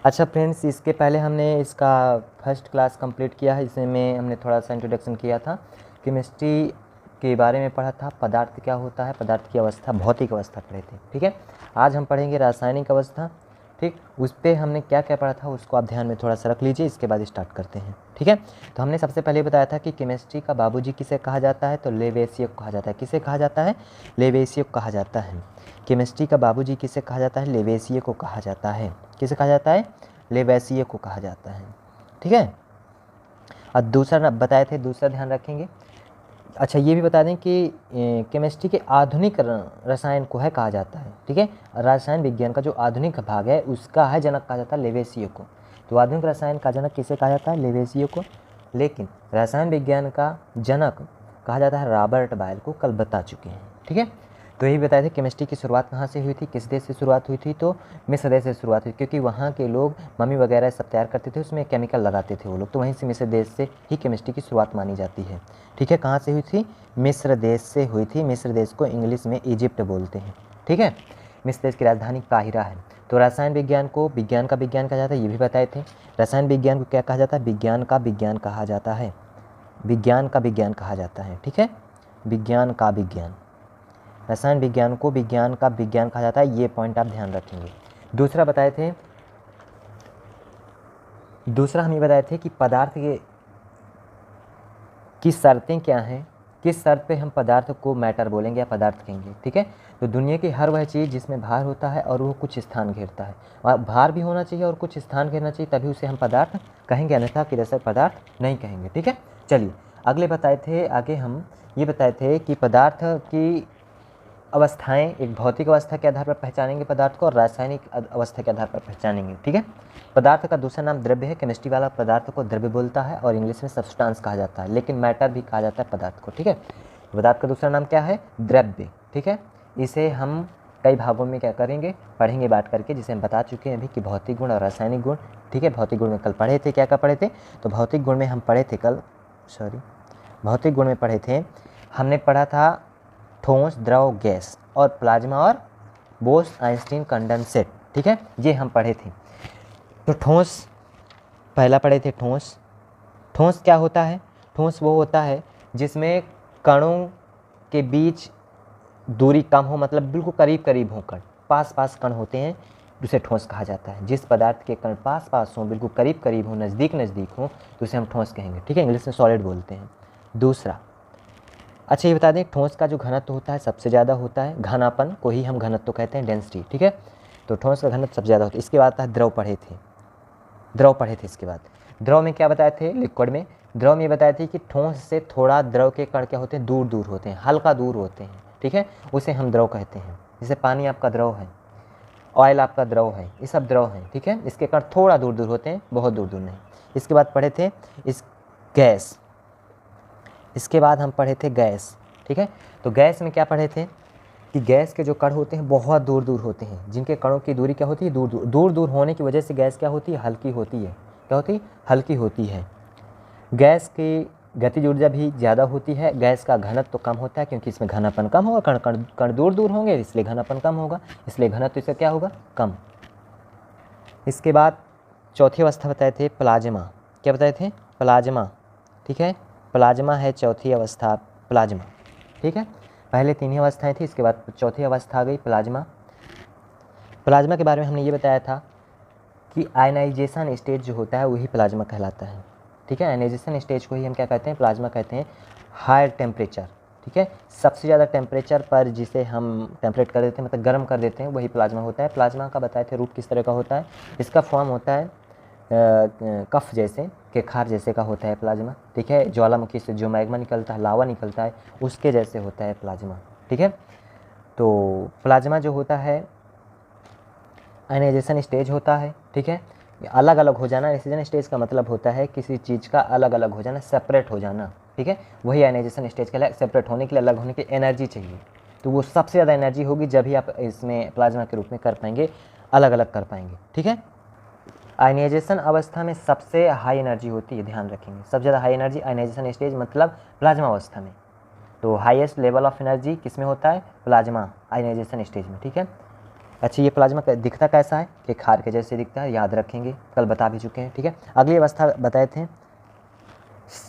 अच्छा फ्रेंड्स, इसके पहले हमने इसका फर्स्ट क्लास कंप्लीट किया है, इसमें हमने थोड़ा सा इंट्रोडक्शन किया था, केमिस्ट्री के बारे में पढ़ा था, पदार्थ क्या होता है, पदार्थ की अवस्था, भौतिक अवस्था पढ़े थे। ठीक है, आज हम पढ़ेंगे रासायनिक अवस्था। ठीक, उस पर हमने क्या क्या पढ़ा था उसको आप ध्यान में थोड़ा सा रख लीजिए, इसके बाद स्टार्ट करते हैं। ठीक है, तो हमने सबसे पहले बताया था कि केमिस्ट्री का बाबूजी किसे कहा जाता है, तो लेवेसियर को कहा जाता है। किसे कहा जाता है? लेवेसियर को कहा जाता है। केमिस्ट्री का बाबूजी किसे कहा जाता है? लेवेसियर को कहा जाता है। किसे कहा जाता है? लेवेसियर को कहा जाता है। ठीक है, और दूसरा बताए थे, दूसरा ध्यान रखेंगे। अच्छा, ये भी बता दें कि केमिस्ट्री के आधुनिक रसायन को है कहा जाता है। ठीक है, रसायन विज्ञान का जो आधुनिक भाग है उसका है जनक कहा जाता है लेवेसियर को। तो आधुनिक रसायन का जनक किसे कहा जाता है? लेवेसियर को। लेकिन रसायन विज्ञान का जनक कहा जाता है रॉबर्ट बायल को, कल बता चुके हैं। ठीक है, तो यही बताए थे केमिस्ट्री की शुरुआत कहाँ से हुई थी, किस देश से शुरुआत हुई थी, तो मिस्र देश से शुरुआत हुई, क्योंकि वहाँ के लोग मम्मी वगैरह सब तैयार करते थे, उसमें केमिकल लगाते थे वो लोग, तो वहीं से मिस्र देश से ही केमिस्ट्री की शुरुआत मानी जाती है। ठीक है, कहाँ से हुई थी? मिस्र देश से हुई थी। मिस्र देश को इंग्लिश में इजिप्ट बोलते हैं। ठीक है, मिस्र देश की राजधानी काहिरा है। तो रसायन विज्ञान को विज्ञान का विज्ञान कहा जाता है, ये भी बताए थे। रसायन विज्ञान को क्या कहा जाता है? विज्ञान का विज्ञान कहा जाता है। विज्ञान का विज्ञान कहा जाता है। ठीक है, विज्ञान का विज्ञान, रसायन विज्ञान को विज्ञान का विज्ञान कहा जाता है, ये पॉइंट आप ध्यान रखेंगे। दूसरा बताए थे, दूसरा हम ये बताए थे कि पदार्थ की शर्तें क्या हैं, किस शर्त पे हम पदार्थ को मैटर बोलेंगे या पदार्थ कहेंगे। ठीक है, तो दुनिया की हर वह चीज़ जिसमें भार होता है और वो कुछ स्थान घेरता है, और भार भी होना चाहिए और कुछ स्थान घेरना चाहिए, तभी उसे हम पदार्थ कहेंगे, अन्यथा कि जैसे पदार्थ नहीं कहेंगे। ठीक है, चलिए अगले बताए थे, आगे हम ये बताए थे कि पदार्थ की अवस्थाएं, एक भौतिक अवस्था के आधार पर पहचानेंगे पदार्थ को और रासायनिक अवस्था के आधार पर पहचानेंगे। ठीक है, पदार्थ का दूसरा नाम द्रव्य है। केमिस्ट्री वाला पदार्थ को द्रव्य बोलता है और इंग्लिश में सब्सटेंस कहा जाता है, लेकिन मैटर भी कहा जाता है पदार्थ को। ठीक है, पदार्थ का दूसरा नाम क्या है? द्रव्य। ठीक है, इसे हम कई भागों में क्या करेंगे, पढ़ेंगे बात करके, जिसे हम बता चुके हैं अभी कि भौतिक गुण और रासायनिक गुण। ठीक है, भौतिक गुण में कल पढ़े थे, क्या क्या पढ़े थे, तो भौतिक गुण में हम पढ़े थे कल, भौतिक गुण में पढ़े थे, हमने पढ़ा था ठोस, द्रव, गैस और प्लाज्मा और बोस आइंस्टीन कंडेंसेट। ठीक है, ये हम पढ़े थे। तो ठोस पहला पढ़े थे, ठोस। ठोस क्या होता है? ठोस वो होता है जिसमें कणों के बीच दूरी कम हो, मतलब बिल्कुल करीब करीब हो, कण पास पास कण होते हैं, उसे ठोस कहा जाता है। जिस पदार्थ के कण पास पास हों, बिल्कुल करीब करीब हो, नज़दीक नज़दीक हो, तो उसे हम ठोस कहेंगे। ठीक है, इंग्लिश में सॉलिड बोलते हैं। दूसरा, अच्छा ये बता दें, ठोस का जो घनत्व होता है सबसे ज़्यादा होता है, घनापन को ही हम घनत्व कहते हैं, डेंसिटी। ठीक है, तो ठोस का घनत्व सबसे ज़्यादा होता है। इसके बाद आता है द्रव, पढ़े थे, द्रव पढ़े थे। इसके बाद द्रव में क्या बताए थे? लिक्विड में द्रव में बताए थे कि ठोस से थोड़ा द्रव के कण क्या होते हैं? दूर दूर होते हैं, हल्का दूर होते हैं। ठीक है, उसे हम द्रव कहते हैं। जैसे पानी आपका द्रव है, ऑयल आपका द्रव है, ये सब द्रव हैं। ठीक है, इसके कण थोड़ा दूर दूर होते हैं, बहुत दूर दूर नहीं। इसके बाद पढ़े थे इस गैस, इसके बाद हम पढ़े थे गैस। ठीक है, तो गैस में क्या पढ़े थे कि गैस के जो कण होते हैं बहुत दूर दूर होते हैं, जिनके कणों की दूरी क्या होती है? दूर दूर। दूर दूर होने की वजह से गैस क्या होती है? हल्की होती है। क्या होती है? हल्की होती है। गैस की गतिज ऊर्जा भी ज़्यादा होती है, गैस का घनत्व तो कम होता है, क्योंकि इसमें घनापन कम होगा, कण कण कण दूर दूर होंगे, इसलिए घनापन कम होगा, इसलिए घनत्व इसका क्या होगा? कम। इसके बाद चौथी अवस्था बताए थे प्लाज्मा। क्या बताए थे? प्लाज्मा। ठीक है, प्लाज्मा है चौथी अवस्था, प्लाज्मा। ठीक है, पहले तीन ही अवस्थाएं थी, इसके बाद चौथी अवस्था आ गई प्लाज्मा। प्लाज्मा के बारे में हमने ये बताया था कि आयनाइजेशन स्टेज जो होता है वही प्लाज्मा कहलाता है। ठीक है, आयनाइजेशन स्टेज को ही हम क्या कहते हैं? प्लाज्मा कहते हैं। हायर टेम्परेचर, ठीक है, सबसे ज़्यादा टेम्परेचर पर जिसे हम टेम्परेट कर देते हैं, मतलब गर्म कर देते हैं, वही प्लाज्मा होता है। प्लाज्मा का बताए थे रूप किस तरह का होता है, इसका फॉर्म होता है कफ जैसे, केखार जैसे का होता है प्लाज्मा। ठीक है, ज्वालामुखी से जो मैग्मा निकलता है, लावा निकलता है, उसके जैसे होता है प्लाज्मा। ठीक है, तो प्लाज्मा जो होता है आयनाइजेशन स्टेज होता है। ठीक है, अलग अलग हो जाना, आयनाइजेशन स्टेज का मतलब होता है किसी चीज़ का अलग अलग हो जाना, सेपरेट हो जाना। ठीक है, वही आयनाइजेशन स्टेज के लिए सेपरेट होने के लिए, अलग होने के लिए एनर्जी चाहिए, तो वो सबसे ज़्यादा एनर्जी होगी जब ही आप इसमें प्लाज्मा के रूप में कर पाएंगे, अलग अलग कर पाएंगे। ठीक है, आयनाइजेशन अवस्था में सबसे हाई एनर्जी होती है, ध्यान रखेंगे, सबसे ज़्यादा हाई एनर्जी आयनाइजेशन स्टेज मतलब प्लाज्मा अवस्था में। तो हाईएस्ट लेवल ऑफ एनर्जी किस में होता है? प्लाज्मा आयनाइजेशन स्टेज में। ठीक है, अच्छा, ये प्लाज्मा दिखता कैसा है कि खार के जैसे दिखता है, याद रखेंगे, कल बता भी चुके हैं, ठीक है। अगली अवस्था बताए थे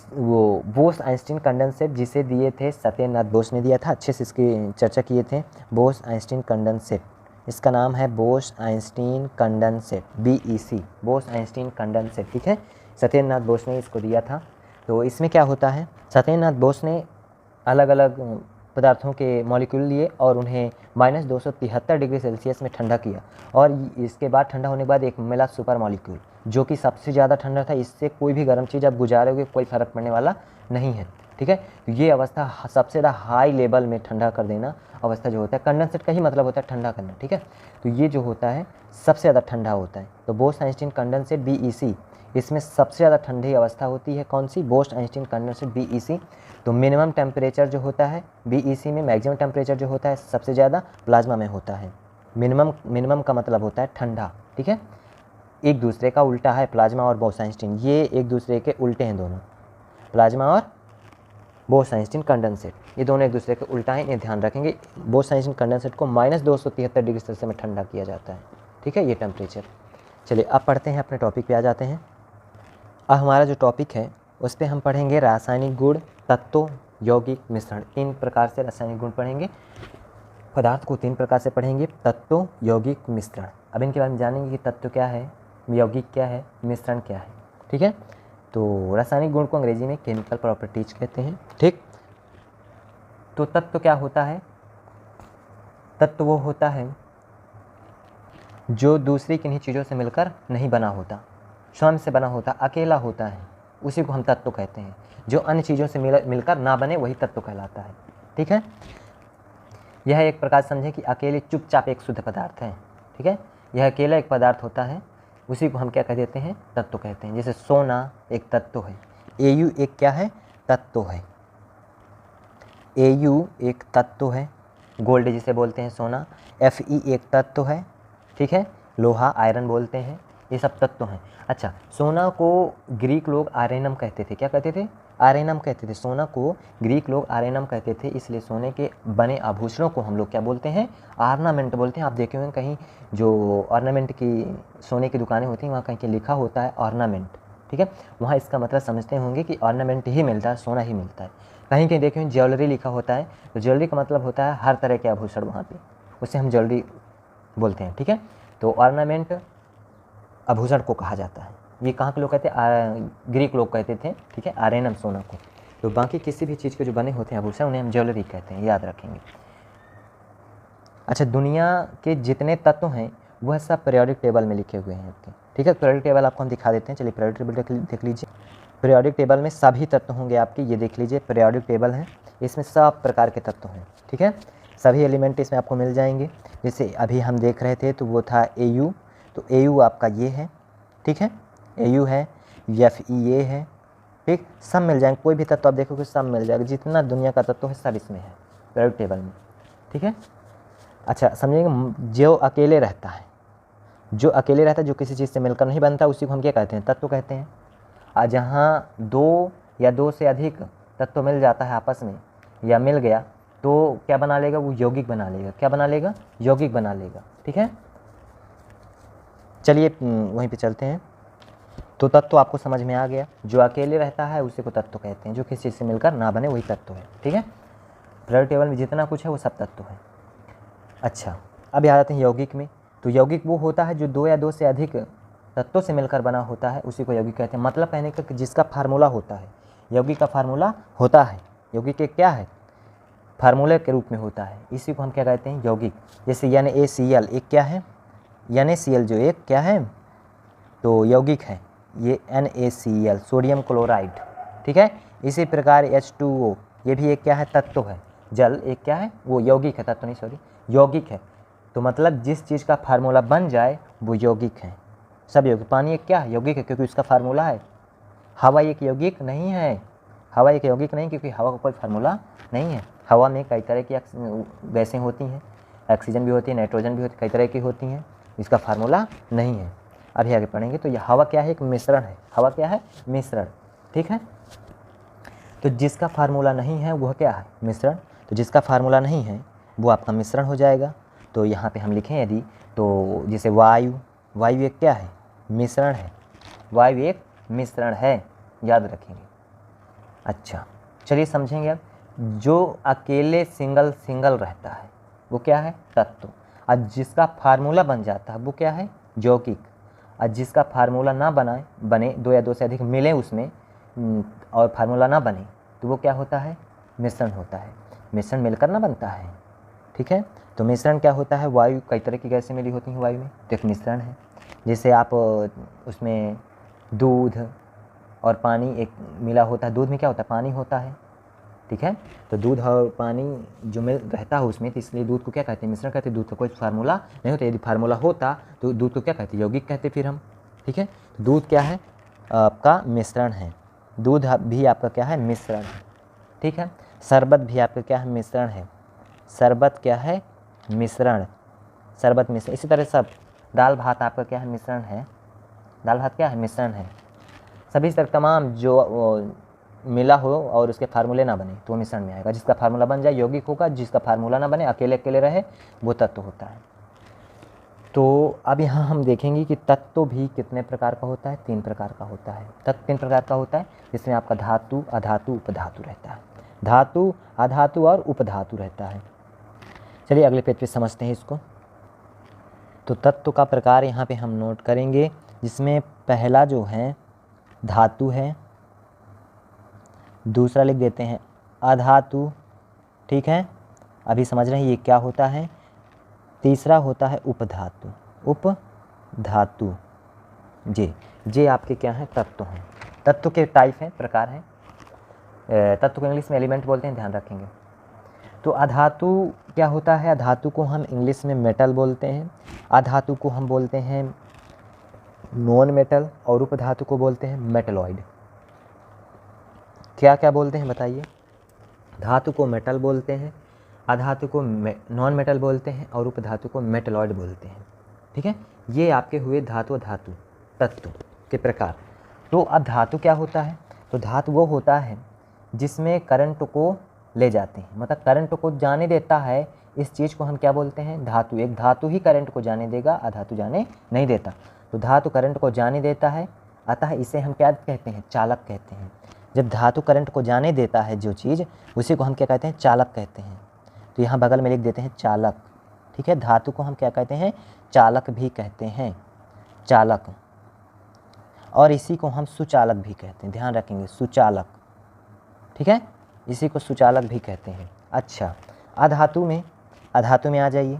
वो बोस आइंस्टीन कंडेंसेट, जिसे दिए थे सत्येंद्रनाथ बोस ने दिया था, अच्छे से इसकी चर्चा किए थे। बोस आइंस्टीन कंडेंसेट, इसका नाम है Bose Einstein condensate, BEC, Bose Einstein condensate, ठीक है। सत्येंद्रनाथ बोस ने इसको दिया था। तो इसमें क्या होता है, सत्येंद्रनाथ बोस ने अलग अलग पदार्थों के मॉलिक्यूल लिए और उन्हें -273 डिग्री सेल्सियस में ठंडा किया, और इसके बाद ठंडा होने के बाद एक मिला सुपर मॉलिक्यूल, जो कि सबसे ज़्यादा ठंडा था। इससे कोई भी गर्म चीज़ आप गुजारोगे कोई फ़र्क पड़ने वाला नहीं है, ठीक है। तो ये अवस्था सबसे ज़्यादा हाई लेवल में ठंडा कर देना अवस्था जो होता है, कंडेंसेट का ही मतलब होता है ठंडा करना, ठीक है। तो ये जो होता है सबसे ज़्यादा ठंडा होता है। तो बोस आइंस्टीन कंडेंसेट BEC, इसमें सबसे ज़्यादा ठंडी अवस्था होती है कौन सी, बोस आइंस्टीन कंडेंसेट BEC। तो मिनिमम टेम्परेचर जो होता है BEC में, मैक्सिमम टेम्परेचर जो होता है सबसे ज़्यादा प्लाज्मा में होता है। मिनिमम का मतलब होता है ठंडा, ठीक है। एक दूसरे का उल्टा है प्लाज्मा और बोस आइंस्टीन, ये एक दूसरे के उल्टे हैं दोनों, प्लाज्मा और बोस आइंस्टीन कंडेंसेट, ये दोनों एक दूसरे के उल्टा हैं, ये ध्यान रखेंगे। बोस आइंस्टीन कंडेंसेट को -273 डिग्री सेल्सियस में ठंडा किया जाता है, ठीक है, ये टेम्परेचर। चलिए अब पढ़ते हैं, अपने टॉपिक पे आ जाते हैं। अब हमारा जो टॉपिक है उस पर हम पढ़ेंगे रासायनिक गुण, तत्व, यौगिक, मिश्रण। 3 प्रकार से रासायनिक गुण पढ़ेंगे, पदार्थ को 3 प्रकार से पढ़ेंगे, तत्व, यौगिक, मिश्रण। अब इनके बारे में जानेंगे कि तत्व क्या है, यौगिक क्या है, मिश्रण क्या है, ठीक है। तो रासायनिक गुण को अंग्रेजी में केमिकल प्रॉपर्टीज कहते हैं, ठीक। तो तत्व क्या होता है, तत्व वो होता है जो दूसरी किन्हीं चीज़ों से मिलकर नहीं बना होता, स्वयं से बना होता, अकेला होता है, उसी को हम तत्व कहते हैं। जो अन्य चीज़ों से मिलकर ना बने वही तत्व कहलाता है, ठीक है। यह एक प्रकार समझें कि अकेले चुपचाप एक शुद्ध पदार्थ है, ठीक है। यह अकेला एक पदार्थ होता है, उसी को हम क्या कह देते हैं, तत्व कहते हैं। जैसे सोना एक तत्व है, Au एक क्या है, तत्व है, Au एक तत्व है। गोल्ड जिसे बोलते हैं सोना, Fe एक तत्व है, ठीक है। लोहा आयरन बोलते हैं, ये सब तत्व हैं। अच्छा, सोना को ग्रीक लोग आरेनम कहते थे, क्या कहते थे, आरेनम कहते थे। सोना को ग्रीक लोग आरेनम कहते थे, इसलिए सोने के बने आभूषणों को हम लोग क्या बोलते हैं, ऑर्नामेंट बोलते हैं। आप देखे होंगे कहीं जो ऑर्नामेंट की सोने की दुकानें होती हैं, वहाँ कहीं लिखा होता है ऑर्नामेंट, ठीक है। वहाँ इसका मतलब समझते होंगे कि ऑर्नामेंट ही मिलता है, सोना ही मिलता है। कहीं कहीं देखे ज्वेलरी लिखा होता है, तो ज्वेलरी का मतलब होता है हर तरह के आभूषण, वहाँ पे उसे हम ज्वेलरी बोलते हैं, ठीक है। तो ऑर्नामेंट आभूषण को कहा जाता है। ये कहाँ के लोग कहते हैं, ग्रीक लोग कहते थे, ठीक है, आरेनम सोना को। तो बाकी किसी भी चीज़ के जो बने होते हैं आभूषण, उन्हें हम ज्वेलरी कहते हैं, याद रखेंगे। अच्छा, दुनिया के जितने तत्व हैं वह सब पीरियोडिक टेबल में लिखे हुए हैं आपके, ठीक है। पीरियोडिक टेबल आपको हम दिखा देते हैं, चलिए पीरियोडिक टेबल देख लीजिए। पीरियोडिक टेबल में सभी तत्व होंगे आपके, ये देख लीजिए पीरियोडिक टेबल है, इसमें सब प्रकार के तत्व हैं, ठीक है। सभी एलिमेंट इसमें आपको मिल जाएंगे। जैसे अभी हम देख रहे थे तो वो था Au, तो Au आपका ये है, ठीक है, Au है, Fe ये है, ठीक, सब मिल जाएंगे। कोई भी तत्व आप देखोगे सब मिल जाएगा, जितना दुनिया का तत्व है सब इसमें है पीरियोडिक टेबल में, ठीक है। अच्छा समझेंगे, जो अकेले रहता है, जो अकेले रहता है, जो किसी चीज़ से मिलकर नहीं बनता, उसी को हम क्या कहते हैं, तत्व कहते हैं। और जहाँ 2 या 2 से अधिक तत्व मिल जाता है आपस में, या मिल गया, तो क्या बना लेगा, वो यौगिक बना लेगा। क्या बना लेगा, यौगिक बना लेगा, ठीक है। चलिए वहीं पे चलते हैं। तो तत्व आपको समझ में आ गया, जो अकेले रहता है उसी को तत्व कहते हैं, जो किसी चीज़ से मिलकर ना बने वही तत्व है, ठीक है। पीरियोडिक टेबल में जितना कुछ है वो सब तत्व है। अच्छा, अब आ जाते हैं यौगिक में। तो यौगिक वो होता है जो 2 या 2 से अधिक तत्वों से मिलकर बना होता है, उसी को यौगिक कहते हैं। मतलब कहने का कि जिसका फार्मूला होता है, यौगिक का फार्मूला होता है, यौगिक एक क्या है, फार्मूले के रूप में होता है, इसी को हम क्या कहते हैं, यौगिक। जैसे NaCl एक क्या है, NaCl जो एक क्या है, तो यौगिक है, ये NaCl सोडियम क्लोराइड, ठीक है। इसी प्रकार H2O ये भी एक क्या है, तत्व है, जल एक क्या है, वो यौगिक है, तत्व नहीं सॉरी, यौगिक है। तो मतलब जिस चीज़ का फार्मूला बन जाए वो यौगिक है, सब यौगिक। पानी एक क्या है, यौगिक है, क्योंकि उसका फार्मूला है। हवा एक यौगिक नहीं है, हवा एक यौगिक नहीं, क्योंकि हवा का कोई फार्मूला नहीं है। हवा में कई तरह की गैसें होती हैं, ऑक्सीजन भी होती है, नाइट्रोजन भी होती है, कई तरह की होती हैं, इसका फार्मूला नहीं है। अभी आगे पढ़ेंगे। तो यह हवा क्या है, एक मिश्रण है, हवा क्या है, मिश्रण, ठीक है। तो जिसका फार्मूला नहीं है वह क्या है, मिश्रण। तो जिसका फार्मूला नहीं है वो आपका मिश्रण हो जाएगा। तो यहाँ पे हम लिखें यदि, तो जैसे वायु, वायु एक क्या है, मिश्रण है, वायु एक मिश्रण है, याद रखेंगे। अच्छा चलिए समझेंगे अब, जो अकेले सिंगल सिंगल रहता है वो क्या है, तत्व। और जिसका फार्मूला बन जाता है वो क्या है, यौगिक। और जिसका फार्मूला ना बने, दो या दो से अधिक मिले उसमें और फार्मूला ना बने, तो वो क्या होता है, मिश्रण होता है। मिश्रण मिलकर ना बनता है, ठीक है। तो मिश्रण क्या होता है, वायु, कई तरह की गैसें मिली होती हैं वायु में, तो एक मिश्रण है। जैसे आप उसमें दूध और पानी एक मिला होता है, दूध में क्या होता है, पानी होता है, ठीक है। तो दूध और पानी जो मिल रहता है उसमें, तो इसलिए दूध को क्या कहते हैं, मिश्रण कहते हैं। दूध का कोई फार्मूला नहीं होता, यदि फार्मूला होता तो दूध को क्या कहते हैं, यौगिक कहते फिर हम, ठीक है। तो दूध क्या है, आपका मिश्रण है, दूध भी आपका क्या है, मिश्रण है, ठीक है। शरबत भी आपका क्या है, मिश्रण है, शरबत क्या है, मिश्रण, शरबत मिश्रण। इसी तरह सब, दाल भात आपका क्या है, मिश्रण है, दाल भात क्या है, मिश्रण है। सभी तरह तमाम जो मिला हो और उसके फार्मूले ना बने तो वो मिश्रण में आएगा। जिसका फार्मूला बन जाए यौगिक होगा, जिसका फार्मूला ना बने, अकेले अकेले रहे, वो तत्व होता है। तो अब यहाँ हम देखेंगे कि तत्व भी कितने प्रकार का होता है, 3 प्रकार का होता है। तत्व 3 प्रकार का होता है, जिसमें आपका धातु, अधातु, उपधातु रहता है। धातु, अधातु और उपधातु रहता है। चलिए अगले पेज पे समझते हैं इसको। तो तत्व का प्रकार यहाँ पे हम नोट करेंगे, जिसमें पहला जो है धातु है, दूसरा लिख देते हैं अधातु, ठीक है, अभी समझ रहे हैं ये क्या होता है। तीसरा होता है उपधातु, उपधातु। जे आपके क्या हैं, तत्व हैं। तत्व के टाइप हैं, प्रकार हैं। तत्व को इंग्लिश में एलिमेंट बोलते हैं, ध्यान रखेंगे। तो अधातु क्या होता है, अधातु को हम इंग्लिश में मेटल बोलते हैं, अधातु को हम बोलते हैं नॉन मेटल, और उपधातु को बोलते हैं मेटलॉइड। क्या क्या बोलते हैं बताइए, धातु को मेटल बोलते हैं, अधातु को नॉन मेटल बोलते हैं, और उपधातु को मेटलॉइड बोलते हैं, ठीक है। ये आपके हुए धातु धातु तत्व के प्रकार। तो अब धातु क्या होता है, तो धातु वो होता है जिसमें करंट को ले जाते हैं, मतलब करंट को जाने देता है, इस चीज़ को हम क्या बोलते हैं, धातु। एक धातु ही करंट को जाने देगा, अधातु जाने नहीं देता। तो धातु करंट को जाने देता है, अतः इसे हम क्या कहते हैं, चालक कहते हैं। जब धातु करंट को जाने देता है जो चीज़, उसी को हम क्या कहते हैं, चालक कहते हैं। तो यहाँ बगल में लिख देते हैं चालक, ठीक है। धातु को हम क्या कहते हैं, चालक भी कहते हैं, चालक। और इसी को हम सुचालक भी कहते हैं, ध्यान रखेंगे, सुचालक, ठीक है, इसी को सुचालक भी कहते हैं। अच्छा, अधातु में आ जाइए।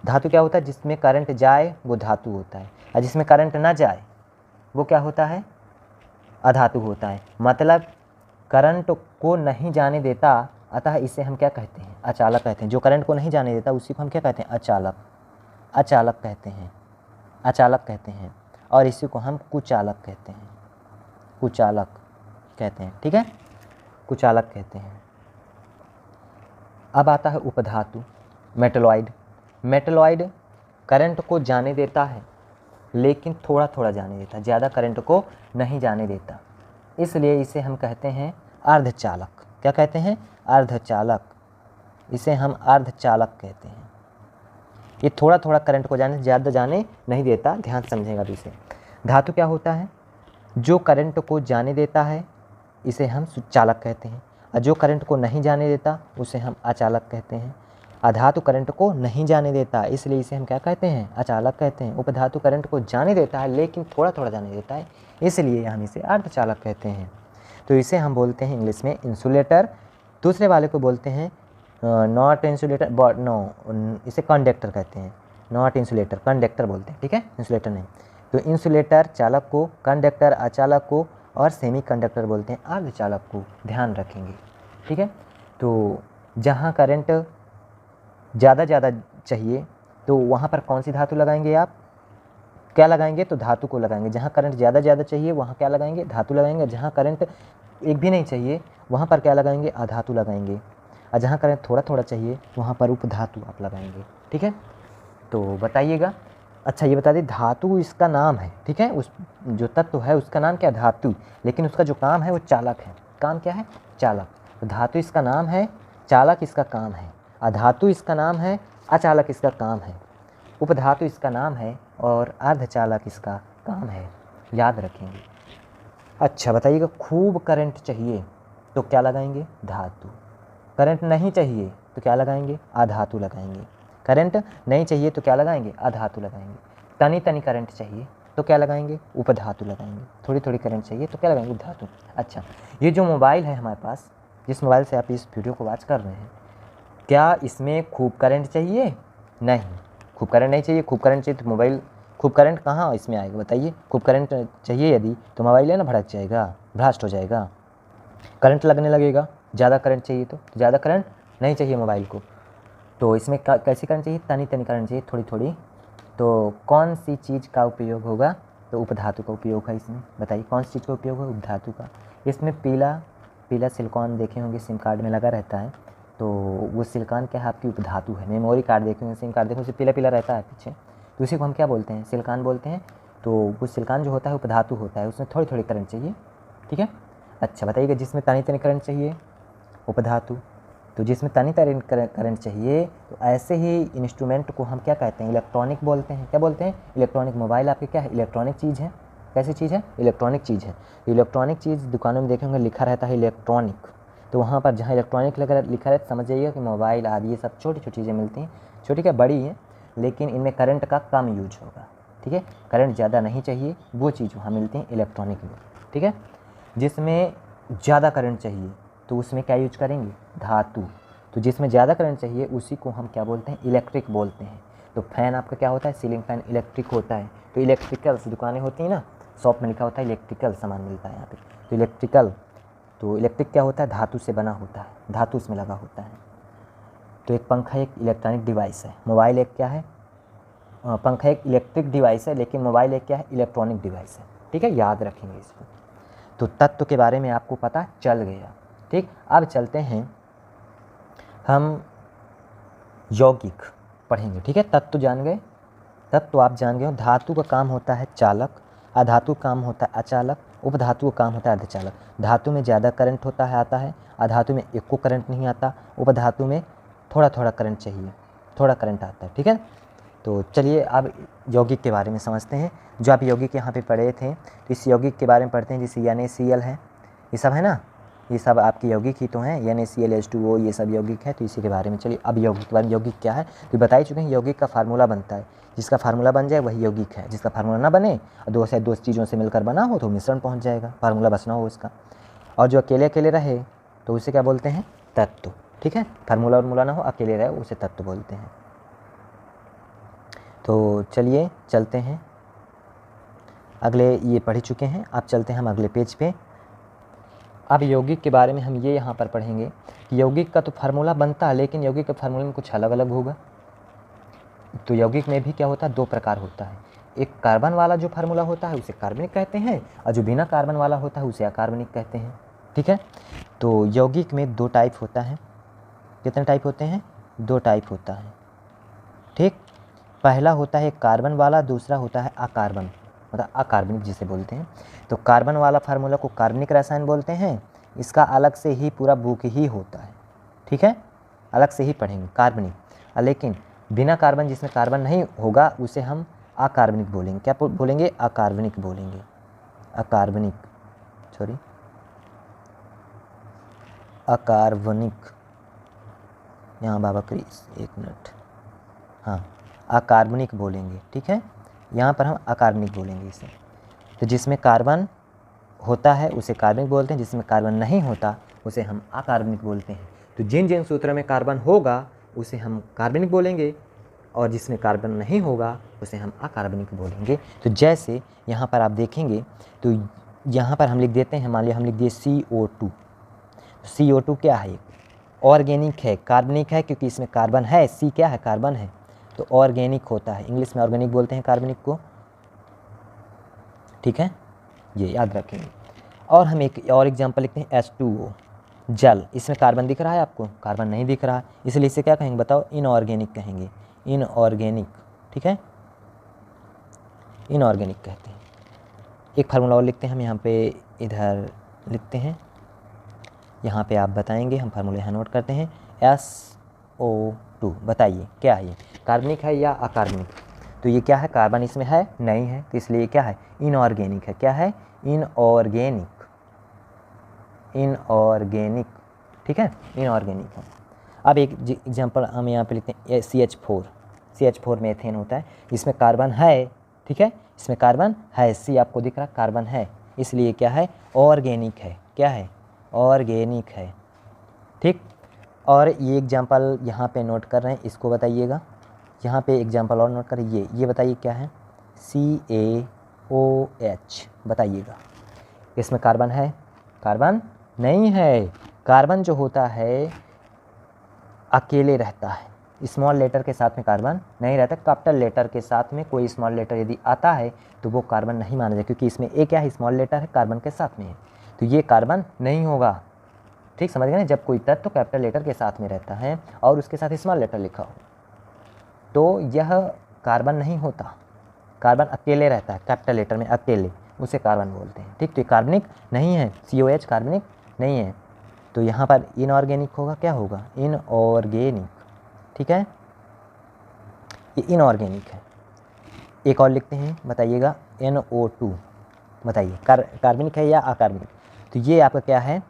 धातु क्या होता है, जिसमें करंट जाए वो धातु होता है, और जिसमें करंट ना जाए वो क्या होता है, अधातु होता है। मतलब करंट को नहीं जाने देता, अतः इसे हम क्या कहते हैं, अचालक कहते हैं। जो करंट को नहीं जाने देता उसी को हम क्या कहते हैं, अचालक, अचालक कहते हैं, अचालक कहते हैं। और इसी को हम कुचालक कहते हैं, कुचालक कहते हैं, ठीक है, कुचालक कहते हैं। अब आता है उपधातु, मेटलॉइड। मेटलॉइड करंट को जाने देता है, लेकिन थोड़ा थोड़ा जाने देता है, ज़्यादा करंट को नहीं जाने देता, इसलिए इसे हम कहते हैं अर्धचालक। क्या कहते हैं, अर्धचालक, इसे हम अर्धचालक कहते हैं। ये थोड़ा थोड़ा करंट को जाने, ज़्यादा जाने नहीं देता, ध्यान समझेगा अभी से। धातु क्या होता है, जो करंट को जाने देता है इसे हम चालक कहते हैं, और जो करंट को नहीं जाने देता उसे हम अचालक कहते हैं। अधातु करंट को नहीं जाने देता, इसलिए इसे हम क्या कहते हैं, अचालक कहते हैं। उपधातु करंट को जाने देता है लेकिन थोड़ा थोड़ा जाने देता है, इसलिए हम इसे अर्धचालक कहते हैं। तो इसे हम बोलते हैं इंग्लिश में इंसुलेटर, दूसरे वाले को बोलते हैं नॉट इंसुलेटर, नो, इसे कंडक्टर कहते हैं, नॉट इंसुलेटर, कंडक्टर बोलते हैं, ठीक है, इंसुलेटर नहीं। तो इंसुलेटर चालक को, कंडक्टर अचालक को, और सेमी कंडक्टर बोलते हैं अर्धचालक को, ध्यान रखेंगे, ठीक है। तो जहाँ करंट ज़्यादा चाहिए तो वहाँ पर कौन सी धातु लगाएंगे आप, क्या लगाएंगे, तो धातु को लगाएंगे। जहाँ करंट ज़्यादा चाहिए वहाँ क्या लगाएंगे, धातु लगाएंगे। जहाँ करंट एक भी नहीं चाहिए वहाँ पर क्या लगाएंगे, अधातु लगाएंगे। और जहाँ करंट थोड़ा थोड़ा चाहिए वहाँ पर उपधातु आप लगाएंगे, ठीक है। तो बताइएगा। अच्छा ये बता दें, धातु इसका नाम है, ठीक है, उस जो तत्व है उसका नाम क्या है, धातु, लेकिन उसका जो काम है वो चालक है। काम क्या है, चालक। तो धातु इसका नाम है, चालक इसका काम है। अधातु इसका नाम है, अचालक इसका काम है, उपधातु इसका नाम है और अर्धचालक इसका काम है, याद रखेंगे। अच्छा बताइएगा, खूब करंट चाहिए तो क्या लगाएंगे? धातु। करंट नहीं चाहिए तो क्या लगाएंगे? अधातु लगाएंगे। करंट नहीं चाहिए तो क्या लगाएंगे? अधातु लगाएंगे। तनी तनी करंट चाहिए तो क्या लगाएंगे? उपधातु लगाएंगे। थोड़ी थोड़ी करंट चाहिए तो क्या लगाएंगे? धातु। अच्छा, ये जो मोबाइल है हमारे पास, जिस मोबाइल से आप इस वीडियो को वॉच कर रहे हैं, क्या इसमें खूब करंट चाहिए? नहीं, खूब करंट नहीं चाहिए। खूब करंट चाहिए तो मोबाइल, खूब करंट कहाँ इसमें आएगा बताइए? खूब करंट चाहिए यदि तो मोबाइल है ना भड़क जाएगा, ब्लास्ट हो जाएगा, करंट लगने लगेगा। ज़्यादा करंट चाहिए तो ज़्यादा करंट नहीं चाहिए मोबाइल को, तो इसमें कैसी करंट चाहिए? तनी तनी करंट चाहिए, थोड़ी थोड़ी। तो कौन सी चीज़ का उपयोग होगा? तो उपधातु का उपयोग है इसमें। बताइए कौन सी चीज़ का उपयोग है? उपधातु का। इसमें पीला पीला सिलिकॉन देखे होंगे सिम कार्ड में लगा रहता है, तो वो सिलिकॉन क्या है? आपकी उपधातु है। मेमोरी कार्ड देखे होंगे, सिम कार्ड देखे, उसे पीला पीला रहता है पीछे, तो उसी को हम क्या बोलते हैं? सिलिकॉन बोलते हैं। तो वो सिलिकॉन जो होता है उपधातु होता है, उसमें थोड़ी थोड़ी करंट चाहिए, ठीक है। अच्छा बताइएगा, जिसमें तनी तनी करंट चाहिए? उपधातु। तो जिसमें तनी तनी करंट चाहिए, तो ऐसे ही इंस्ट्रूमेंट को हम क्या कहते हैं? इलेक्ट्रॉनिक बोलते हैं। क्या बोलते हैं? इलेक्ट्रॉनिक। मोबाइल आपके क्या है? इलेक्ट्रॉनिक चीज़ है। कैसी चीज़ है? इलेक्ट्रॉनिक चीज़ है। इलेक्ट्रॉनिक चीज़ दुकानों में देखेंगे लिखा रहता है इलेक्ट्रॉनिक, तो वहाँ पर जहाँ इलेक्ट्रॉनिक लिखा रहता है, समझ जाइएगा कि मोबाइल आदि ये सब छोटी छोटी चीज़ें मिलती हैं। छोटी क्या बड़ी हैं, लेकिन इनमें करंट का कम यूज होगा, ठीक है। करंट ज़्यादा नहीं चाहिए, वो चीज़ वहाँ मिलती हैं इलेक्ट्रॉनिक में, ठीक है। जिसमें ज़्यादा करंट चाहिए तो उसमें क्या यूज करेंगे? धातु। तो जिसमें ज़्यादा करंट चाहिए उसी को हम क्या बोलते हैं? इलेक्ट्रिक बोलते हैं। तो फैन आपका क्या होता है? सीलिंग फैन इलेक्ट्रिक होता है। तो इलेक्ट्रिकल दुकानें होती हैं ना, शॉप में लिखा होता है इलेक्ट्रिकल सामान मिलता है यहाँ पे, तो इलेक्ट्रिकल। तो इलेक्ट्रिक क्या होता है? धातु से बना होता है, धातु इसमें लगा होता है। तो एक पंखा एक इलेक्ट्रॉनिक डिवाइस है, मोबाइल एक क्या है? पंखा एक इलेक्ट्रिक डिवाइस है, लेकिन मोबाइल एक क्या है? इलेक्ट्रॉनिक डिवाइस है, ठीक है। याद रखेंगे इसको। तो तत्व के बारे में आपको पता चल गया, ठीक। अब चलते हैं हम यौगिक पढ़ेंगे, ठीक है। तत्व जान गए, तत्व आप जान गए हो। धातु का काम होता है चालक, अधातु काम होता है अचालक, उपधातु का काम होता है अर्धचालक। धातु में ज़्यादा करंट होता है आता है, अधातु में एको करंट नहीं आता, उपधातु में थोड़ा थोड़ा करंट चाहिए, थोड़ा करंट आता है, ठीक है। तो चलिए अब यौगिक के बारे में समझते हैं। जो आप यौगिक यहाँ पे पढ़े थे, तो इस यौगिक के बारे में पढ़ते हैं। जैसे NaCl है, ये सब है ना, ये सब आपके यौगिक ही तो हैं। NaCl H2O ये सब यौगिक है, तो इसी के बारे में चलिए अब यौगिक के बारे में। यौगिक क्या है तो बता ही चुके हैं। यौगिक का फार्मूला बनता है, जिसका फार्मूला बन जाए वही यौगिक है। जिसका फार्मूला ना बने और दो चीज़ों से मिलकर बना हो तो मिश्रण पहुँच जाएगा, फार्मूला बचना हो उसका। और जो अकेले अकेले रहे तो उसे क्या बोलते हैं? तत्व, ठीक है। फार्मूला और ना हो, अकेले रहे, उसे तत्व बोलते हैं। तो चलिए चलते हैं अगले, ये पढ़ चुके हैं, अब चलते हैं हम अगले पेज पे। अब यौगिक के बारे में हम ये यहाँ पर पढ़ेंगे कि यौगिक का तो फार्मूला बनता है, लेकिन यौगिक के फार्मूले में कुछ अलग अलग होगा। तो यौगिक में भी क्या होता है? दो प्रकार होता है। एक कार्बन वाला जो फार्मूला होता है उसे कार्बनिक कहते हैं, और जो बिना कार्बन वाला होता है उसे अकार्बनिक कहते हैं, ठीक है। तो यौगिक में दो टाइप होता है। कितने टाइप होते हैं? दो टाइप होता है, ठीक। पहला होता है कार्बन वाला, दूसरा होता है अकार्बन, मतलब अकार्बनिक जिसे बोलते हैं। तो कार्बन वाला फार्मूला को कार्बनिक रसायन बोलते हैं। इसका अलग से ही पूरा बुक ही होता है, ठीक है, अलग से ही पढ़ेंगे कार्बनिक। लेकिन बिना कार्बन, जिसमें कार्बन नहीं होगा, उसे हम अकार्बनिक बोलेंगे। क्या बोलेंगे? अकार्बनिक बोलेंगे, अकार्बनिक, सॉरी अकार्बनिक। यहाँ बाबा क्रीज, एक मिनट, हाँ, अकार्बनिक बोलेंगे, ठीक है। यहाँ पर हम अकार्बनिक बोलेंगे इसे। तो जिसमें कार्बन होता है उसे कार्बनिक बोलते हैं, जिसमें कार्बन नहीं होता उसे हम अकार्बनिक बोलते हैं। तो जिन जिन सूत्रों में कार्बन होगा उसे हम कार्बनिक बोलेंगे, और जिसमें कार्बन नहीं होगा उसे हम अकार्बनिक बोलेंगे। तो जैसे यहाँ पर आप देखेंगे, तो यहाँ पर हम लिख देते हैं, मान लिया हम लिख दिए CO2। CO2 क्या है? ऑर्गेनिक है, कार्बनिक है, क्योंकि इसमें कार्बन है। C क्या है? कार्बन है, तो ऑर्गेनिक होता है। इंग्लिश में ऑर्गेनिक बोलते हैं कार्बनिक को, ठीक है, ये याद रखेंगे। और हम एक और एग्जांपल लिखते हैं H2O, जल। इसमें कार्बन दिख रहा है आपको? कार्बन नहीं दिख रहा, इसलिए इसे क्या कहेंगे बताओ? इनऑर्गेनिक कहेंगे, इनऑर्गेनिक, ठीक है, इनऑर्गेनिक कहते हैं। एक फार्मूला और लिखते हैं हम यहाँ पे, इधर लिखते हैं, यहाँ पे आप बताएंगे, हम फार्मूला यहाँ नोट करते हैं। NO2। बताइए क्या है ये, कार्बनिक है या अकार्बनिक? तो ये क्या है, कार्बन इसमें है नहीं है, तो इसलिए क्या है, इनऑर्गेनिक है। क्या है, इनऑर्गेनिक, इनऑर्गेनिक, ठीक है, इनऑर्गेनिक है। अब एक एग्जांपल हम यहाँ पे लिखते हैं CH4, CH4 में एथेन होता है, इसमें कार्बन है, ठीक है, इसमें कार्बन है, C आपको दिख रहा कार्बन है, इसलिए क्या है, ऑर्गेनिक है। क्या है, ऑर्गेनिक है, ठीक। और ये एग्जांपल यहाँ पे नोट कर रहे हैं, इसको बताइएगा, यहाँ पे एग्जांपल और नोट करें, ये बताइए क्या है, CaOH, बताइएगा इसमें कार्बन है, कार्बन नहीं है। कार्बन जो होता है अकेले रहता है, स्मॉल लेटर के साथ में कार्बन नहीं रहता। कैपिटल लेटर के साथ में कोई स्मॉल लेटर यदि आता है तो वो कार्बन नहीं माना जाए, क्योंकि इसमें एक क्या है, स्मॉल लेटर है, कार्बन के साथ में है, तो ये कार्बन नहीं होगा, ठीक, समझ गए ना। जब कोई तत्व तो कैपिटल लेटर के साथ में रहता है और उसके साथ स्मॉल लेटर लिखा हो तो यह कार्बन नहीं होता, कार्बन अकेले रहता है, कैपिटल लेटर में अकेले, उसे कार्बन बोलते हैं, ठीक। तो ये कार्बनिक नहीं है, COH कार्बनिक नहीं है, तो यहाँ पर इनऑर्गेनिक होगा, क्या होगा, इनऑर्गेनिक, ठीक है, ये इनऑर्गेनिक है। एक और लिखते हैं, बताइएगा NO2, बताइए कार्बनिक है या अकार्बनिक? तो ये आपका क्या है,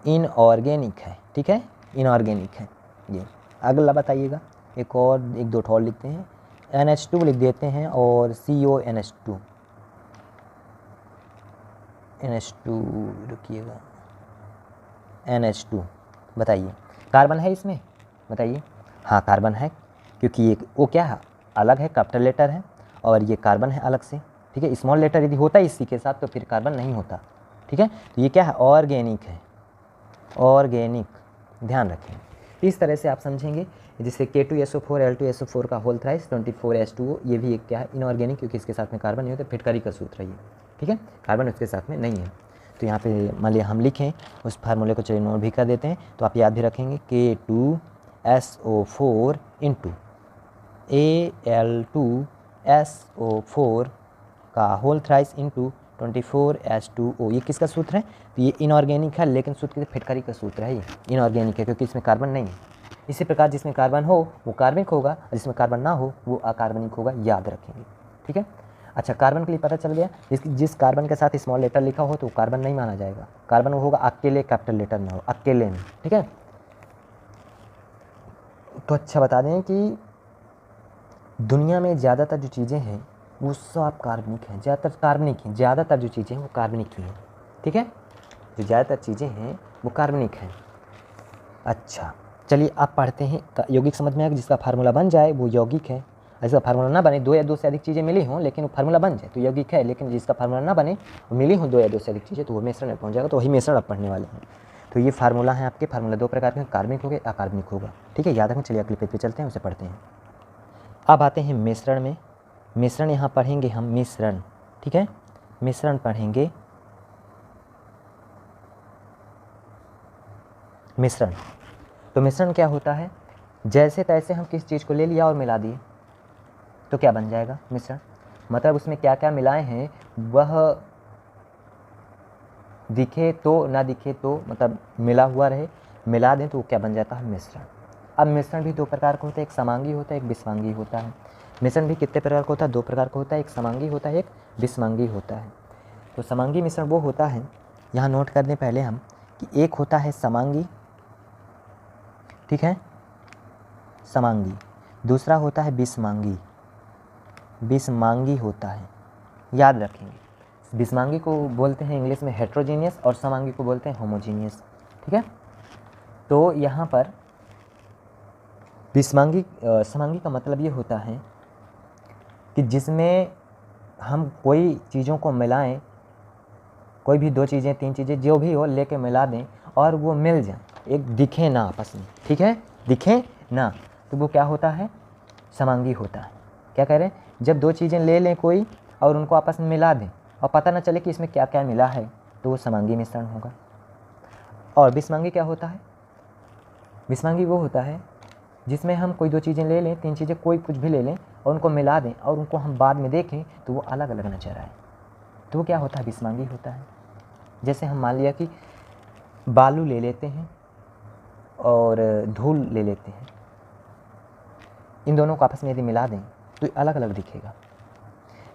इनऑर्गेनिक है, ठीक है, इनऑर्गेनिक है ये। अगला बताइएगा, एक दो और लिखते हैं, NH2 लिख देते हैं और CONH2, NH2 रुकिएगा, NH2, बताइए कार्बन है इसमें, बताइए, हाँ कार्बन है, क्योंकि ये वो क्या है, अलग है, कैपिटल लेटर है, और ये कार्बन है अलग से, ठीक है। स्मॉल लेटर यदि होता है इसी के साथ तो फिर कार्बन नहीं होता, ठीक है। तो ये क्या है, ऑर्गेनिक है, ऑर्गेनिक, ध्यान रखें। इस तरह से आप समझेंगे, जिससे K2SO4 L2SO4 का होल थ्राइस 24H2O, ये भी एक क्या है, इनऑर्गेनिक, क्योंकि इसके साथ में कार्बन नहीं होता, फिटकरी का सूत्र है ये, ठीक है, कार्बन उसके साथ में नहीं है। तो यहाँ पे मान लिया हम लिखें, उस फार्मूले को चलिए नोट भी कर देते हैं, तो आप याद भी रखेंगे, K2SO4 इंटू Al2SO4 का होल थ्राइस इंटू 24H2O, ये किसका सूत्र है, तो ये इनऑर्गेनिक है, लेकिन सूत्र फिटकरी का सूत्र है, ये इनऑर्गेनिक है क्योंकि इसमें कार्बन नहीं है। इसी प्रकार जिसमें कार्बन हो वो कार्बनिक होगा, और जिसमें कार्बन ना हो वो अकार्बनिक होगा, याद रखेंगे, ठीक है। अच्छा, कार्बन के लिए पता चल गया, जिस कार्बन के साथ स्मॉल लेटर लिखा हो तो वो कार्बन नहीं माना जाएगा, कार्बन वो होगा अकेले, कैपिटल लेटर में हो, अकेले में, ठीक है। तो अच्छा बता दें कि दुनिया में ज़्यादातर जो चीज़ें हैं वो सब कार्बनिक हैं, ज़्यादातर कार्बनिक हैं, ज़्यादातर जो चीज़ें हैं वो कार्बनिक ही हैं, ठीक है, जो ज़्यादातर चीज़ें हैं वो कार्बनिक हैं। अच्छा चलिए आप पढ़ते हैं, यौगिक समझ में आएगा, जिसका फार्मूला बन जाए वो यौगिक है, जिसका फार्मूला ना बने, दो या दो से अधिक चीज़ें मिली हों लेकिन वो फार्मूला बन जाए तो यौगिक है, लेकिन जिसका फार्मूला ना बने वो मिली हों दो या दो से अधिक चीज़ें तो वो मिश्रण में पहुँच जाएगा, तो वही मिश्रण आप पढ़ने वाले हैं। तो ये फार्मूला है आपके, फार्मूला दो प्रकार के, कार्बनिक हो गए, अकार्बनिक होगा, ठीक है, याद रखें। चलिए अगले पेज पे चलते हैं, उसे पढ़ते हैं। अब आते हैं मिश्रण में, मिश्रण यहाँ पढ़ेंगे हम, मिश्रण, ठीक है, मिश्रण पढ़ेंगे, मिश्रण। तो मिश्रण क्या होता है, जैसे तैसे हम किस चीज़ को ले लिया और मिला दिए तो क्या बन जाएगा मिश्रण, मतलब उसमें क्या क्या मिलाए हैं वह दिखे तो ना दिखे तो, मतलब मिला हुआ रहे, मिला दें तो वो क्या बन जाता है मिश्रण। अब मिश्रण भी दो प्रकार का होता है, एक समांगी होता है, एक विषमांगी होता है। मिश्रण भी कितने प्रकार का होता है, दो प्रकार का होता है, एक समांगी होता है, एक विषमांगी होता है। तो समांगी मिश्रण वो होता है, यहाँ नोट कर दें पहले हम कि एक होता है समांगी, ठीक है, समांगी, दूसरा होता है विषमांगी, विषमांगी होता है, याद रखेंगे। विषमांगी को बोलते हैं इंग्लिश में हेट्रोजीनियस और समांगी को बोलते हैं होमोजीनियस, ठीक है। तो यहाँ पर विषमांगी समांगी का मतलब ये होता है कि जिसमें हम कोई चीज़ों को मिलाएं, कोई भी दो चीज़ें तीन चीज़ें जो भी हो लेके मिला दें और वो मिल जाए, एक दिखे ना आपस में, ठीक है, दिखे ना, तो वो क्या होता है, समांगी होता है। क्या कह रहे हैं, जब दो चीज़ें ले लें कोई और उनको आपस में मिला दें और पता ना चले कि इसमें क्या क्या मिला है तो वो समांगी मिश्रण होगा। और विषमांगी क्या होता है, विषमांगी वो होता है जिसमें हम कोई दो चीज़ें ले लें, तीन चीज़ें कोई कुछ भी ले लें और उनको मिला दें और उनको हम बाद में देखें तो वो अलग अलग नजर आए, तो वो क्या होता है, विषमांगी होता है। जैसे हम मान लिया कि बालू ले लेते हैं, और धूल ले लेते हैं, इन दोनों को आपस में यदि मिला दें तो अलग अलग दिखेगा।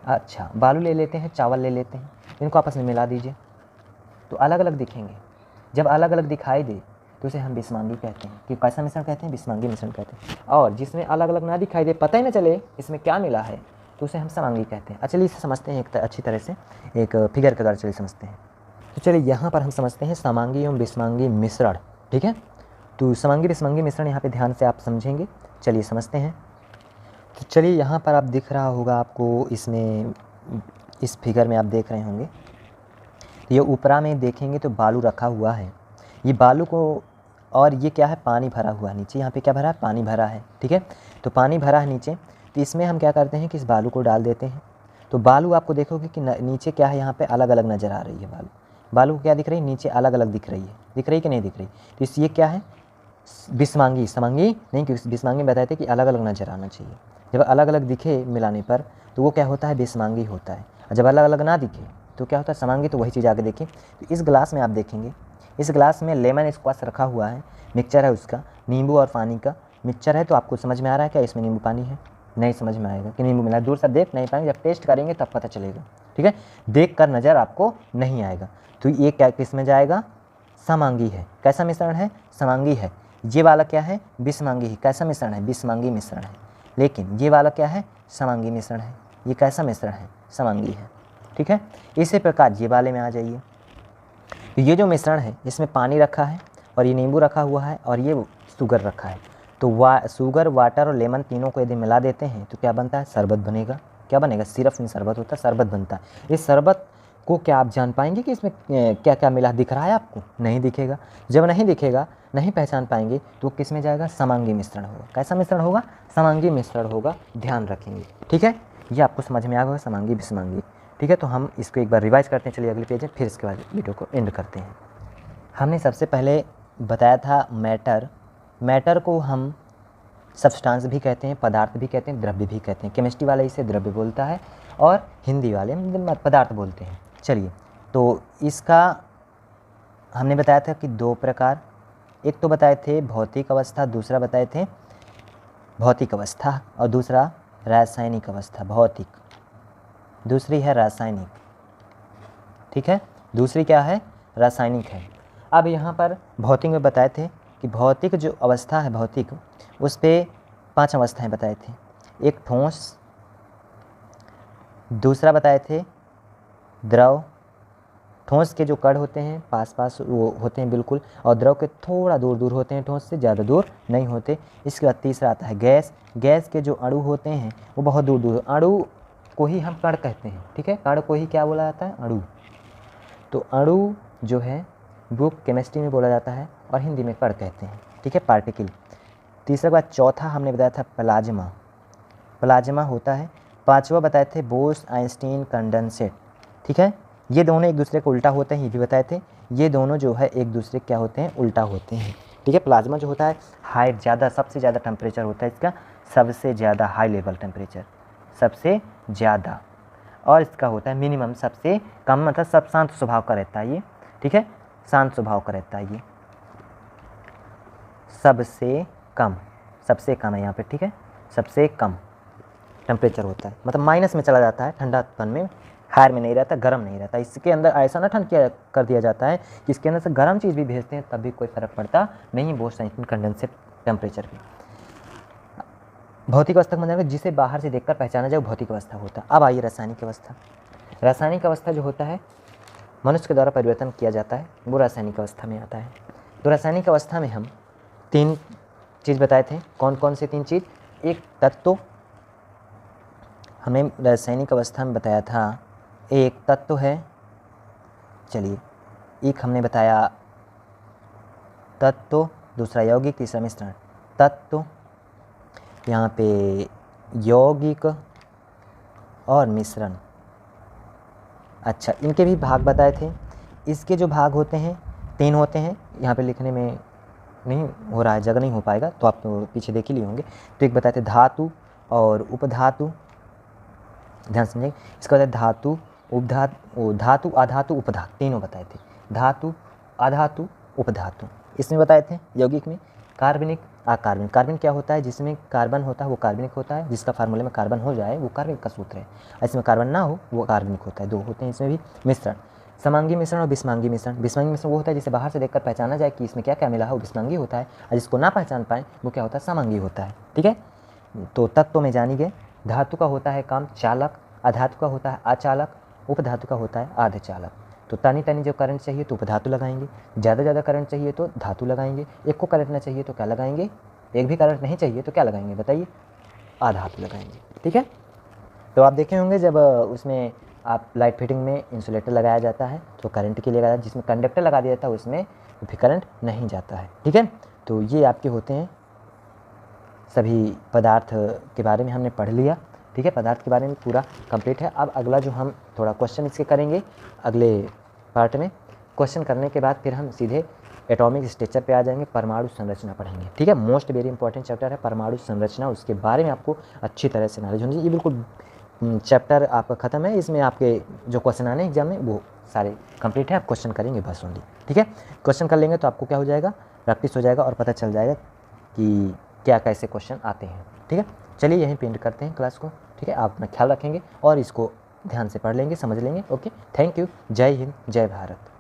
अच्छा, बालू ले लेते हैं, चावल ले लेते हैं, इनको आपस में मिला दीजिए तो अलग अलग दिखेंगे। जब अलग अलग दिखाई दे तो उसे हम बिस्मांगी कहते हैं। कि कैसा मिश्रण कहते हैं? बिस्मांगी मिश्रण कहते हैं। और जिसमें अलग अलग ना दिखाई दे, पता ही ना चले इसमें क्या मिला है, तो उसे हम समांगी कहते हैं। अच्छा, चलिए इसे समझते हैं एक अच्छी तरह से, एक फिगर के द्वारा चलिए समझते हैं। तो चलिए यहाँ पर हम समझते हैं समांगी एवं बिस्मांगी मिश्रण। ठीक है, तो समांगी बिस्मांगी मिश्रण यहाँ पे ध्यान से आप समझेंगे। चलिए समझते हैं। तो चलिए यहाँ पर आप दिख रहा होगा आपको, इसमें इस फिगर में आप देख रहे होंगे, ये ऊपरा में देखेंगे तो बालू रखा हुआ है। ये बालू को, और ये क्या है? पानी भरा हुआ है नीचे। यहाँ पे क्या भरा है? पानी भरा है। ठीक है, तो पानी भरा है नीचे, तो इसमें हम क्या करते हैं कि इस बालू को डाल देते हैं। तो बालू आपको देखोगे कि नीचे क्या है, यहाँ पे अलग अलग नज़र आ रही है। बालू क्या दिख रही है? नीचे अलग अलग दिख रही है। दिख रही कि नहीं दिख रही? तो इस ये क्या है? बिस्मांगी। समांगी नहीं, क्योंकि बिस्मांगी में बताए थे कि अलग अलग नज़र आना चाहिए। जब अलग अलग दिखे मिलाने पर तो वो क्या होता है? बिस्मांगी होता है। और जब अलग अलग ना दिखे तो क्या होता है? समांगी। तो वही चीज़ आगे देखिए। तो इस गिलास में आप देखेंगे, इस गिलास में लेमन स्क्वाश रखा हुआ है, मिक्सचर है उसका, नींबू और पानी का मिक्सचर है। तो आपको समझ में आ रहा है क्या इसमें नींबू पानी है? नहीं समझ में आएगा कि नींबू मिला। दूर से देख नहीं पाएंगे, जब टेस्ट करेंगे तब पता चलेगा। ठीक है, देख कर नज़र आपको नहीं आएगा। तो ये क्या किस में जाएगा? समांगी है। कैसा मिश्रण है? समांगी है। ये वाला क्या है? बिस्मांगी है। कैसा मिश्रण है? बिस्मांगी मिश्रण है। लेकिन ये वाला क्या है? समांगी मिश्रण है। ये कैसा मिश्रण है? समांगी है। ठीक है, इसी प्रकार ये वाले में आ जाइए। तो ये जो मिश्रण है, इसमें पानी रखा है और ये नींबू रखा हुआ है और ये शुगर रखा है। तो शुगर, वाटर और लेमन तीनों को यदि मिला देते हैं तो क्या बनता है? शरबत बनेगा। क्या बनेगा? सिर्फ में शरबत होता है, शरबत बनता है। इस शरबत को क्या आप जान पाएंगे कि इसमें क्या क्या मिला? दिख रहा है आपको? नहीं दिखेगा। जब नहीं दिखेगा, नहीं पहचान पाएंगे, तो किस में जाएगा? समांगी मिश्रण होगा। कैसा मिश्रण होगा? समांगी मिश्रण होगा। ध्यान रखेंगे। ठीक है, ये आपको समझ में आ गया, समांगी बिस्मांगी। ठीक है, तो हम इसको एक बार रिवाइज करते हैं। चलिए अगले पेज में, फिर इसके बाद वीडियो को एंड करते हैं। हमने सबसे पहले बताया था मैटर। मैटर को हम सब्सटेंस भी कहते हैं, पदार्थ भी कहते हैं, द्रव्य भी कहते हैं। केमिस्ट्री वाले इसे द्रव्य बोलता है और हिंदी वाले पदार्थ बोलते हैं। चलिए, तो इसका हमने बताया था कि दो प्रकार, एक तो बताए थे भौतिक अवस्था, दूसरा बताए थे भौतिक अवस्था, और दूसरा रासायनिक अवस्था। भौतिक, दूसरी है रासायनिक। ठीक है, दूसरी क्या है? रासायनिक है। अब यहाँ पर भौतिक में बताए थे कि भौतिक जो अवस्था है, भौतिक, उस पर 5 अवस्थाएं बताए थे। एक ठोस, दूसरा बताए थे द्रव। ठोस के जो कण होते हैं पास पास वो होते हैं बिल्कुल, और द्रव के थोड़ा दूर दूर होते हैं, ठोस से ज़्यादा दूर नहीं होते। इसके बाद तीसरा आता है गैस। गैस के जो अणु होते हैं वो बहुत दूर दूर, अणु को ही हम कण कहते हैं। ठीक है, कण को ही क्या बोला जाता है? अणु। तो अणु जो है वो केमिस्ट्री में बोला जाता है और हिंदी में कण कहते हैं। ठीक है, पार्टिकल। तीसरा बात, चौथा हमने बताया था प्लाज्मा। प्लाज्मा होता है। पांचवा बताए थे बोस आइंस्टीन कंडेंसेट। ठीक है, ये दोनों एक दूसरे को उल्टा होते हैं, ये भी बताए थे। ये दोनों जो है एक दूसरे क्या होते हैं? उल्टा होते हैं। ठीक है, प्लाज्मा जो होता है हाई, ज़्यादा, सबसे ज़्यादा टेम्परेचर होता है इसका, सबसे ज़्यादा हाई लेवल टेम्परेचर, सबसे ज़्यादा। और इसका होता है मिनिमम, सबसे कम, मतलब सब शांत स्वभाव का रहता है ये। ठीक है, शांत स्वभाव का रहता है ये। सबसे कम, सबसे कम है यहाँ पे। ठीक है, सबसे कम टेम्परेचर होता है, मतलब माइनस में चला जाता है, ठंडापन में, हायर में नहीं रहता, गर्म नहीं रहता। इसके अंदर ऐसा ना ठंड कर दिया जाता है कि इसके अंदर से गर्म चीज़ भी भेजते हैं तब भी कोई फर्क पड़ता नहीं, बोस आइंस्टीन कंडेंसेट टेम्परेचर भी। भौतिक अवस्था मतलब जिसे बाहर से देखकर पहचाना जाए भौतिक अवस्था होता है। अब आइए रासायनिक अवस्था। रासायनिक अवस्था जो होता है मनुष्य के द्वारा परिवर्तन किया जाता है, वो रासायनिक अवस्था में आता है। तो रासायनिक अवस्था में हम 3 चीज़ बताए थे। कौन कौन से 3 चीज़? एक तत्व, हमने रासायनिक अवस्था में बताया था, एक तत्व है। चलिए, एक हमने बताया तत्व, दूसरा यौगिक, तीसरा मिश्रण। तत्व, यहाँ पे यौगिक और मिश्रण। अच्छा, इनके भी भाग बताए थे। इसके जो भाग होते हैं 3 होते हैं, यहाँ पे लिखने में नहीं हो रहा है, जगह नहीं हो पाएगा, तो आप तो पीछे देख ही लिए होंगे। तो एक बताए थे धातु और उपधातु, ध्यान समझिए। इसका बताया धातु, उपधातु, धातु, अधातु, उपधातु, तीनों बताए थे। धातु, अधातु, उपधातु, इसमें बताए थे। यौगिक में कार्बनिक, अकार्बनिक। कार्बन क्या होता है? जिसमें कार्बन होता है वो कार्बनिक होता है, जिसका फार्मूले में कार्बन हो जाए वो कार्बनिक का सूत्र है। इसमें कार्बन ना हो वो कार्बनिक होता है। दो होते हैं इसमें भी। मिश्रण, समांगी मिश्रण और विषमांगी मिश्रण। विषमांगी मिश्रण वो होता है जिसे बाहर से देखकर पहचाना जाए कि इसमें क्या क्या मिला है, वो विषमांगी होता है, और जिसको ना पहचान पाए वो क्या होता है, समांगी होता है। ठीक है, तो तत्व में जानी गए। धातु का होता है काम चालक, अधातु का होता है अचालक, उपधातु का होता है अर्धचालक। तो तनी तनी जो करंट चाहिए तो उपधातु लगाएंगे, ज़्यादा करंट चाहिए तो धातु लगाएंगे, एक को करंट ना चाहिए तो क्या लगाएंगे, एक भी करंट नहीं चाहिए तो क्या लगाएंगे बताइए, आधातु लगाएंगे। ठीक है, तो आप देखे होंगे जब उसमें आप लाइट फिटिंग में इंसुलेटर लगाया जाता है तो करंट के लिए लगाया, जिसमें कंडक्टर लगा दिया जाता है उसमें फिर करंट नहीं जाता है। ठीक है, तो ये आपके होते हैं सभी पदार्थ के बारे में हमने पढ़ लिया। ठीक है, पदार्थ के बारे में पूरा कंप्लीट है। अब अगला जो हम थोड़ा क्वेश्चन इसके करेंगे अगले पार्ट में। क्वेश्चन करने के बाद फिर हम सीधे एटॉमिक स्ट्रक्चर पे आ जाएंगे, परमाणु संरचना पढ़ेंगे। ठीक है, मोस्ट वेरी इंपॉर्टेंट चैप्टर है परमाणु संरचना, उसके बारे में आपको अच्छी तरह से नॉलेज होनी चाहिए। ये बिल्कुल चैप्टर आपका ख़त्म है, इसमें आपके जो क्वेश्चन आने एग्जाम में वो सारे कंप्लीट है, आप क्वेश्चन करेंगे बस ओनली। ठीक है, क्वेश्चन कर लेंगे तो आपको क्या हो जाएगा, प्रैक्टिस हो जाएगा और पता चल जाएगा कि क्या कैसे क्वेश्चन आते हैं। ठीक है, चलिए यहीं पे एंड करते हैं क्लास को। ठीक है, आप अपना ख्याल रखेंगे और इसको ध्यान से पढ़ लेंगे, समझ लेंगे। ओके, थैंक यू, जय हिंद, जय भारत।